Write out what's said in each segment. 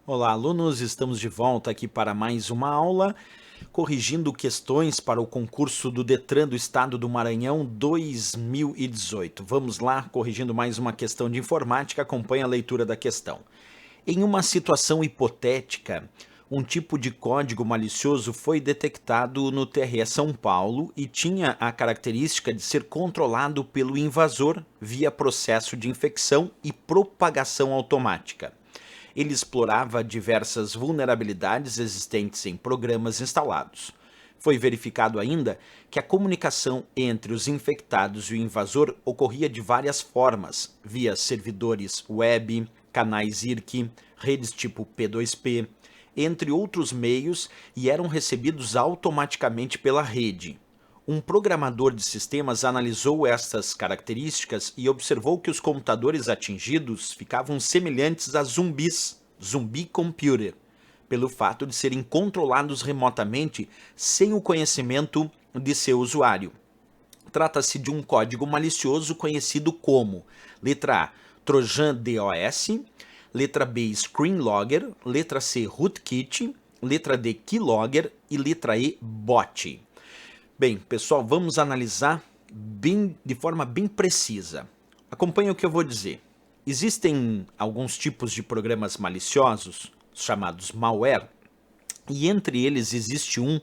Olá, alunos! Estamos de volta aqui para mais uma aula, corrigindo questões para o concurso do Detran do Estado do Maranhão 2018. Vamos lá, corrigindo mais uma questão de informática, acompanhe a leitura da questão. Em uma situação hipotética, um tipo de código malicioso foi detectado no TRE São Paulo e tinha a característica de ser controlado pelo invasor via processo de infecção e propagação automática. Ele explorava diversas vulnerabilidades existentes em programas instalados. Foi verificado ainda que a comunicação entre os infectados e o invasor ocorria de várias formas, via servidores web, canais IRC, redes tipo P2P, entre outros meios, e eram recebidos automaticamente pela rede. Um programador de sistemas analisou estas características e observou que os computadores atingidos ficavam semelhantes a zumbis, zumbi computer, pelo fato de serem controlados remotamente sem o conhecimento de seu usuário. Trata-se de um código malicioso conhecido como letra A, Trojan DOS, letra B, Screen Logger, letra C, Rootkit, letra D, Keylogger e letra E, Bot. Bem, pessoal, vamos analisar de forma bem precisa. Acompanhe o que eu vou dizer. Existem alguns tipos de programas maliciosos, chamados malware, e entre eles existe um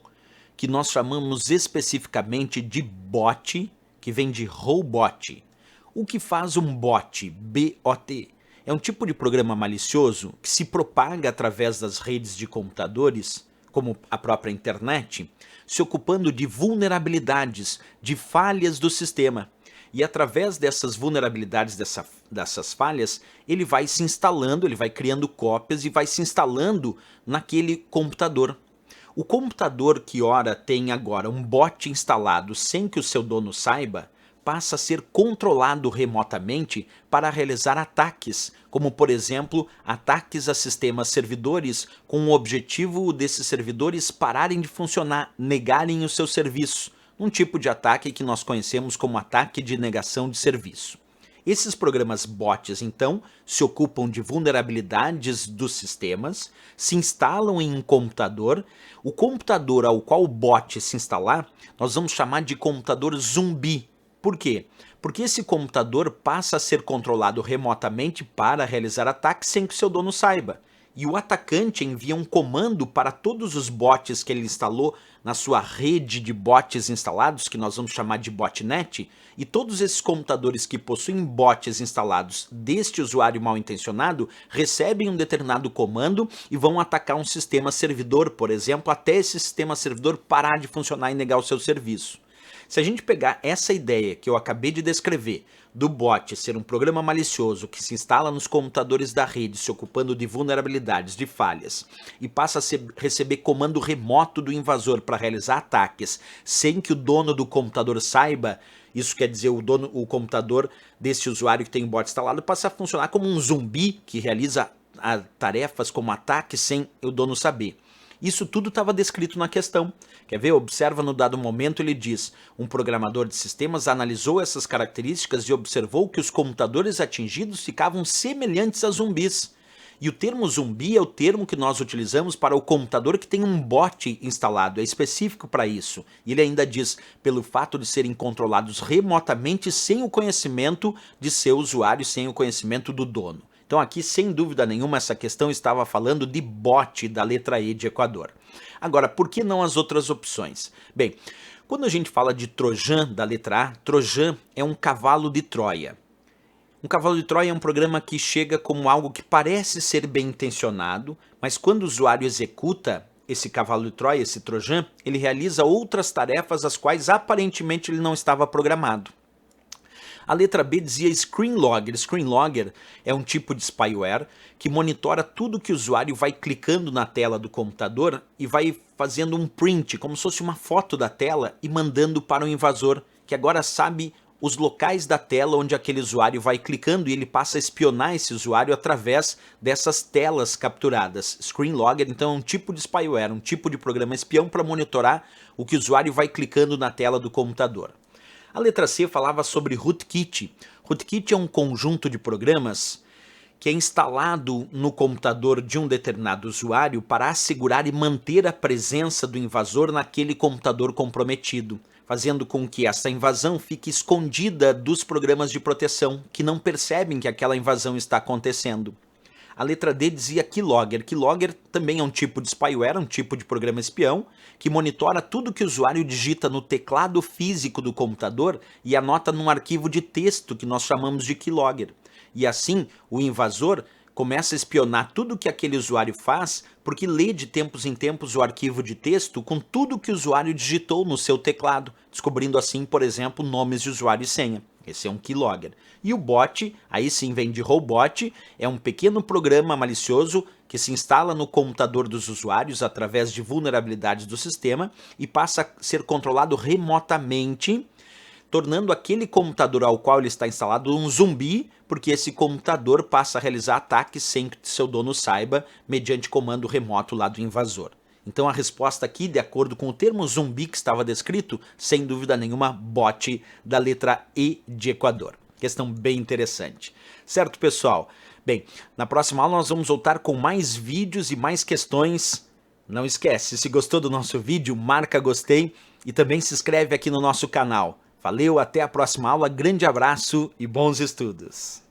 que nós chamamos especificamente de bot, que vem de robot. O que faz um bot, B-O-T? É um tipo de programa malicioso que se propaga através das redes de computadores, como a própria internet, se ocupando de vulnerabilidades, de falhas do sistema. E através dessas vulnerabilidades, dessas falhas, ele vai se instalando, ele vai criando cópias e vai se instalando naquele computador. O computador que ora tem agora um bot instalado sem que o seu dono saiba, passa a ser controlado remotamente para realizar ataques, como por exemplo, ataques a sistemas servidores com o objetivo desses servidores pararem de funcionar, negarem o seu serviço, um tipo de ataque que nós conhecemos como ataque de negação de serviço. Esses programas bots, então, se ocupam de vulnerabilidades dos sistemas, se instalam em um computador. O computador ao qual o bot se instalar, nós vamos chamar de computador zumbi. Por quê? Porque esse computador passa a ser controlado remotamente para realizar ataques sem que seu dono saiba. E o atacante envia um comando para todos os bots que ele instalou na sua rede de bots instalados, que nós vamos chamar de botnet, e todos esses computadores que possuem bots instalados deste usuário mal intencionado recebem um determinado comando e vão atacar um sistema servidor, por exemplo, até esse sistema servidor parar de funcionar e negar o seu serviço. Se a gente pegar essa ideia que eu acabei de descrever, do bot ser um programa malicioso que se instala nos computadores da rede, se ocupando de vulnerabilidades, de falhas, e passa a receber comando remoto do invasor para realizar ataques, sem que o dono do computador saiba, isso quer dizer o computador desse usuário que tem o bot instalado passa a funcionar como um zumbi que realiza tarefas como ataques sem o dono saber. Isso tudo estava descrito na questão. Quer ver? Observa no dado momento, ele diz: um programador de sistemas analisou essas características e observou que os computadores atingidos ficavam semelhantes a zumbis. E o termo zumbi é o termo que nós utilizamos para o computador que tem um bot instalado, é específico para isso. E ele ainda diz, pelo fato de serem controlados remotamente sem o conhecimento de seu usuário, sem o conhecimento do dono. Então aqui, sem dúvida nenhuma, essa questão estava falando de bot da letra E de Equador. Agora, por que não as outras opções? Bem, quando a gente fala de Trojan da letra A, Trojan é um cavalo de Troia. Um cavalo de Troia é um programa que chega como algo que parece ser bem intencionado, mas quando o usuário executa esse cavalo de Troia, esse Trojan, ele realiza outras tarefas as quais aparentemente ele não estava programado. A letra B dizia Screen Logger. Screen Logger é um tipo de spyware que monitora tudo que o usuário vai clicando na tela do computador e vai fazendo um print, como se fosse uma foto da tela, e mandando para o invasor, que agora sabe os locais da tela onde aquele usuário vai clicando e ele passa a espionar esse usuário através dessas telas capturadas. Screen Logger, então, é um tipo de spyware, um tipo de programa espião para monitorar o que o usuário vai clicando na tela do computador. A letra C falava sobre Rootkit. Rootkit é um conjunto de programas que é instalado no computador de um determinado usuário para assegurar e manter a presença do invasor naquele computador comprometido, fazendo com que essa invasão fique escondida dos programas de proteção, que não percebem que aquela invasão está acontecendo. A letra D dizia Keylogger. Keylogger também é um tipo de spyware, um tipo de programa espião, que monitora tudo que o usuário digita no teclado físico do computador e anota num arquivo de texto que nós chamamos de keylogger. E assim, o invasor começa a espionar tudo que aquele usuário faz, porque lê de tempos em tempos o arquivo de texto com tudo que o usuário digitou no seu teclado, descobrindo assim, por exemplo, nomes de usuário e senha. Esse é um keylogger. E o bot, aí sim vem de robot, é um pequeno programa malicioso que se instala no computador dos usuários através de vulnerabilidades do sistema e passa a ser controlado remotamente, tornando aquele computador ao qual ele está instalado um zumbi, porque esse computador passa a realizar ataques sem que seu dono saiba, mediante comando remoto lá do invasor. Então a resposta aqui, de acordo com o termo zumbi que estava descrito, sem dúvida nenhuma, bot da letra E de Equador. Questão bem interessante. Certo, pessoal? Bem, na próxima aula nós vamos voltar com mais vídeos e mais questões. Não esquece, se gostou do nosso vídeo, marca gostei e também se inscreve aqui no nosso canal. Valeu, até a próxima aula, grande abraço e bons estudos!